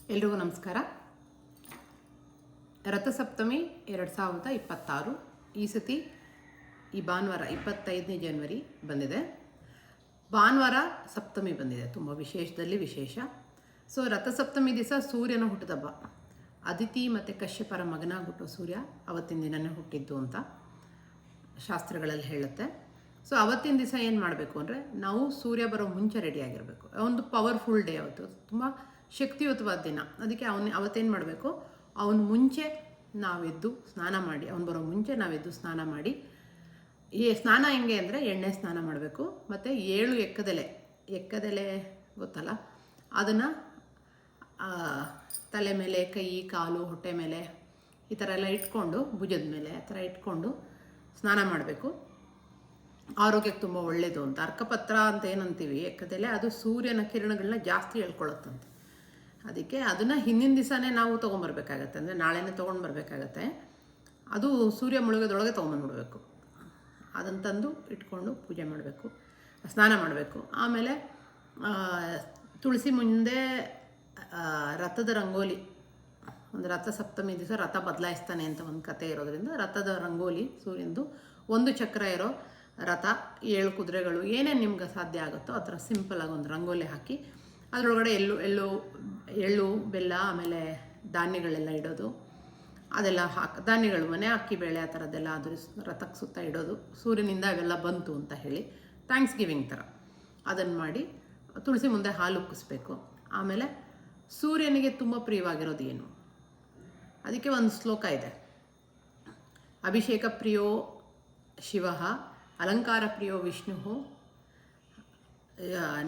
ಎಲ್ರಿಗೂ ನಮಸ್ಕಾರ. ರಥಸಪ್ತಮಿ 2026 ಈ ಸತಿ ಈ ಭಾನುವಾರ 25ನೇ ಜನವರಿ ಬಂದಿದೆ. ಭಾನುವಾರ ಸಪ್ತಮಿ ಬಂದಿದೆ, ತುಂಬ ವಿಶೇಷದಲ್ಲಿ ವಿಶೇಷ. ಸೊ ರಥಸಪ್ತಮಿ ದಿವಸ ಸೂರ್ಯನ ಹುಟ್ಟಿದಬ್ಬ. ಅದಿತಿ ಮತ್ತು ಕಶ್ಯಪರ ಮಗನಾಗ್ಬಿಟ್ಟು ಸೂರ್ಯ ಅವತ್ತಿನ ದಿನನೇ ಹುಟ್ಟಿದ್ದು ಅಂತ ಶಾಸ್ತ್ರಗಳಲ್ಲಿ ಹೇಳುತ್ತೆ. ಸೊ ಅವತ್ತಿನ ದಿವಸ ಏನು ಮಾಡಬೇಕು ಅಂದರೆ, ನಾವು ಸೂರ್ಯ ಬರೋ ಮುಂಚೆ ರೆಡಿಯಾಗಿರಬೇಕು. ಒಂದು ಪವರ್ಫುಲ್ ಡೇ ಅವತ್ತು, ತುಂಬ ಶಕ್ತಿಯುತವಾದ ದಿನ. ಅದಕ್ಕೆ ಅವತ್ತೇನು ಮಾಡಬೇಕು, ಅವನ ಮುಂಚೆ ನಾವೆದ್ದು ಸ್ನಾನ ಮಾಡಿ, ಅವನು ಬರೋ ಮುಂಚೆ ನಾವೆದ್ದು ಸ್ನಾನ ಮಾಡಿ. ಈ ಸ್ನಾನ ಹೆಂಗೆ ಅಂದರೆ, ಎಣ್ಣೆ ಸ್ನಾನ ಮಾಡಬೇಕು. ಮತ್ತು 7 ಎಕ್ಕದೆಲೆ ಗೊತ್ತಲ್ಲ, ಅದನ್ನು ತಲೆ ಮೇಲೆ, ಕೈ, ಕಾಲು, ಹೊಟ್ಟೆ ಮೇಲೆ ಈ ಥರ ಎಲ್ಲ ಇಟ್ಕೊಂಡು, ಭುಜದ ಮೇಲೆ ಆ ಥರ ಇಟ್ಕೊಂಡು ಸ್ನಾನ ಮಾಡಬೇಕು. ಆರೋಗ್ಯಕ್ಕೆ ತುಂಬ ಒಳ್ಳೆಯದು ಅಂತ. ಅರ್ಕಪತ್ರ ಅಂತ ಏನಂತೀವಿ ಎಕ್ಕದೆಲೆ, ಅದು ಸೂರ್ಯನ ಕಿರಣಗಳನ್ನ ಜಾಸ್ತಿ ಹೇಳ್ಕೊಳ್ಳುತ್ತಂತೆ. ಅದಕ್ಕೆ ಅದನ್ನು ಹಿಂದಿನ ದಿವಸನೇ ನಾವು ತೊಗೊಂಬರ್ಬೇಕಾಗತ್ತೆ, ಅಂದರೆ ನಾಳೆನೇ ತೊಗೊಂಡು ಬರಬೇಕಾಗತ್ತೆ. ಅದು ಸೂರ್ಯ ಮುಳುಗೋದ್ರೊಳಗೆ ತೊಗೊಂಬಂದ್ಬಿಡ್ಬೇಕು. ಅದನ್ನು ತಂದು ಇಟ್ಕೊಂಡು ಪೂಜೆ ಮಾಡಬೇಕು, ಸ್ನಾನ ಮಾಡಬೇಕು. ಆಮೇಲೆ ತುಳಸಿ ಮುಂದೆ ರಥದ ರಂಗೋಲಿ, ಒಂದು ರಥ ಸಪ್ತಮಿ ದಿವಸ ರಥ ಬದಲಾಯಿಸ್ತಾನೆ ಅಂತ ಒಂದು ಕತೆ ಇರೋದ್ರಿಂದ ರಥದ ರಂಗೋಲಿ, ಸೂರ್ಯಂದು 1 ಚಕ್ರ ಇರೋ ರಥ, 7 ಕುದುರೆಗಳು, ಏನೇನು ನಿಮ್ಗೆ ಸಾಧ್ಯ ಆಗುತ್ತೋ ಆ ಥರ ಸಿಂಪಲಾಗಿ ಒಂದು ರಂಗೋಲಿ ಹಾಕಿ ಅದರೊಳಗಡೆ ಎಳ್ಳು ಬೆಲ್ಲ, ಆಮೇಲೆ ಧಾನ್ಯಗಳೆಲ್ಲ ಇಡೋದು, ಅದೆಲ್ಲ ಧಾನ್ಯಗಳು, ಮನೆ ಅಕ್ಕಿ ಬೇಳೆ ಆ ಥರದ್ದೆಲ್ಲ ಅದ್ರ ರಥಕ್ಕೆ ಸುತ್ತ ಇಡೋದು. ಸೂರ್ಯನಿಂದ ಅವೆಲ್ಲ ಬಂತು ಅಂತ ಹೇಳಿ ಥ್ಯಾಂಕ್ಸ್ ಗಿವಿಂಗ್ ಥರ ಅದನ್ನು ಮಾಡಿ ತುಳಸಿ ಮುಂದೆ ಹಾಲು ಉಕ್ಕಿಸ್ಬೇಕು. ಆಮೇಲೆ ಸೂರ್ಯನಿಗೆ ತುಂಬ ಪ್ರಿಯವಾಗಿರೋದು ಏನು, ಅದಕ್ಕೆ ಒಂದು ಶ್ಲೋಕ ಇದೆ. ಅಭಿಷೇಕ ಪ್ರಿಯೋ ಶಿವ, ಅಲಂಕಾರ ಪ್ರಿಯೋ ವಿಷ್ಣು,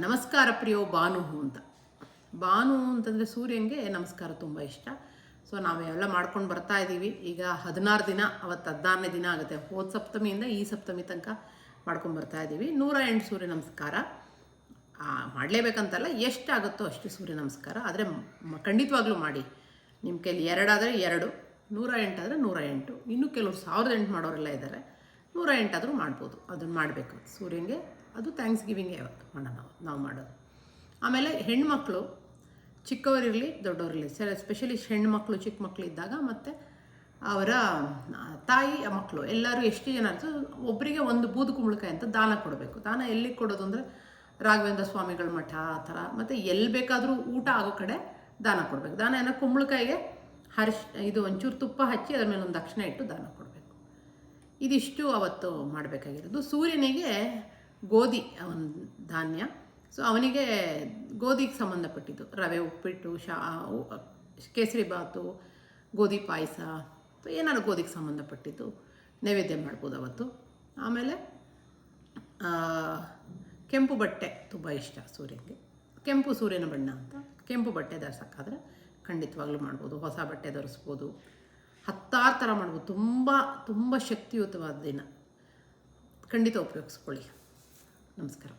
ನಮಸ್ಕಾರ ಪ್ರಿಯೋ ಭಾನು ಅಂತ. ಭಾನು ಅಂತಂದರೆ ಸೂರ್ಯನಿಗೆ ನಮಸ್ಕಾರ ತುಂಬ ಇಷ್ಟ. ಸೊ ನಾವೆಲ್ಲ ಮಾಡ್ಕೊಂಡು ಬರ್ತಾ ಇದ್ದೀವಿ. ಈಗ 16 ದಿನ, ಅವತ್ತು 14ನೇ ದಿನ ಆಗುತ್ತೆ. ಹೋದ ಸಪ್ತಮಿಯಿಂದ ಈ ಸಪ್ತಮಿ ತನಕ ಮಾಡ್ಕೊಂಡು ಬರ್ತಾ ಇದ್ದೀವಿ. 108 ಸೂರ್ಯ ನಮಸ್ಕಾರ ಮಾಡಲೇಬೇಕಂತಲ್ಲ, ಎಷ್ಟಾಗುತ್ತೋ ಅಷ್ಟು ಸೂರ್ಯ ನಮಸ್ಕಾರ. ಆದರೆ ಖಂಡಿತವಾಗ್ಲೂ ಮಾಡಿ. ನಿಮ್ಮ ಕೈಲಿ 2 ಆದರೆ 2, 108 ಆದರೆ 108. ಇನ್ನೂ ಕೆಲವರು 1008 ಮಾಡೋರೆಲ್ಲ ಇದ್ದಾರೆ. 108 ಆದರೂ ಮಾಡ್ಬೋದು. ಅದನ್ನು ಮಾಡಬೇಕು ಸೂರ್ಯನಿಗೆ. ಅದು ಥ್ಯಾಂಕ್ಸ್ ಗಿವಿಂಗೇ ಅವತ್ತು ಮಾಡೋಣ ನಾವು ಮಾಡೋದು. ಆಮೇಲೆ ಹೆಣ್ಮಕ್ಳು, ಚಿಕ್ಕವರಿರಲಿ ದೊಡ್ಡವರಿರಲಿ, ಎಸ್ಪೆಷಲಿ ಹೆಣ್ಮಕ್ಳು, ಚಿಕ್ಕ ಮಕ್ಕಳು ಇದ್ದಾಗ, ಮತ್ತು ಅವರ ತಾಯಿ ಮಕ್ಕಳು ಎಲ್ಲರೂ ಎಷ್ಟು ಜನ ಇರ್ತದೆ, ಒಬ್ಬರಿಗೆ ಒಂದು ಬೂದು ಕುಂಬಳಕಾಯಿ ಅಂತ ದಾನ ಕೊಡಬೇಕು. ದಾನ ಎಲ್ಲಿಗೆ ಕೊಡೋದು ಅಂದರೆ ರಾಘವೇಂದ್ರ ಸ್ವಾಮಿಗಳ ಮಠ ಆ ಥರ, ಮತ್ತು ಎಲ್ಲಿ ಬೇಕಾದರೂ ಊಟ ಆಗೋ ಕಡೆ ದಾನ ಕೊಡಬೇಕು. ದಾನ ಏನೋ ಕುಂಬಳಕಾಯಿಗೆ ಇದು ಒಂಚೂರು ತುಪ್ಪ ಹಚ್ಚಿ ಅದ್ರ ಮೇಲೆ ಒಂದು ದಕ್ಷಿಣ ಇಟ್ಟು ದಾನ ಕೊಡಬೇಕು. ಇದಿಷ್ಟು ಅವತ್ತು ಮಾಡಬೇಕಾಗಿರೋದು. ಸೂರ್ಯನಿಗೆ ಗೋಧಿ ಅವನ ಧಾನ್ಯ. ಸೊ ಅವನಿಗೆ ಗೋಧಿಗೆ ಸಂಬಂಧಪಟ್ಟಿದ್ದು ರವೆ ಉಪ್ಪಿಟ್ಟು, ಕೇಸರಿ ಬಾತು, ಗೋಧಿ ಪಾಯಸ, ಏನಾದ್ರು ಗೋಧಿಗೆ ಸಂಬಂಧಪಟ್ಟಿದ್ದು ನೈವೇದ್ಯ ಮಾಡ್ಬೋದು ಅವತ್ತು. ಆಮೇಲೆ ಕೆಂಪು ಬಟ್ಟೆ ತುಂಬ ಇಷ್ಟ ಸೂರ್ಯನಿಗೆ. ಕೆಂಪು ಸೂರ್ಯನ ಬಣ್ಣ ಅಂತ. ಕೆಂಪು ಬಟ್ಟೆ ಧರಿಸೋಕ್ಕಾದ್ರೆ ಖಂಡಿತವಾಗ್ಲೂ ಮಾಡ್ಬೋದು. ಹೊಸ ಬಟ್ಟೆ ಧರಿಸ್ಬೋದು, 10 ಥರ ಮಾಡ್ಬೋದು. ತುಂಬ ತುಂಬ ಶಕ್ತಿಯುತವಾದ ದಿನ. ಖಂಡಿತ ಉಪಯೋಗಿಸ್ಕೊಳ್ಳಿ. ನಮಸ್ಕಾರ.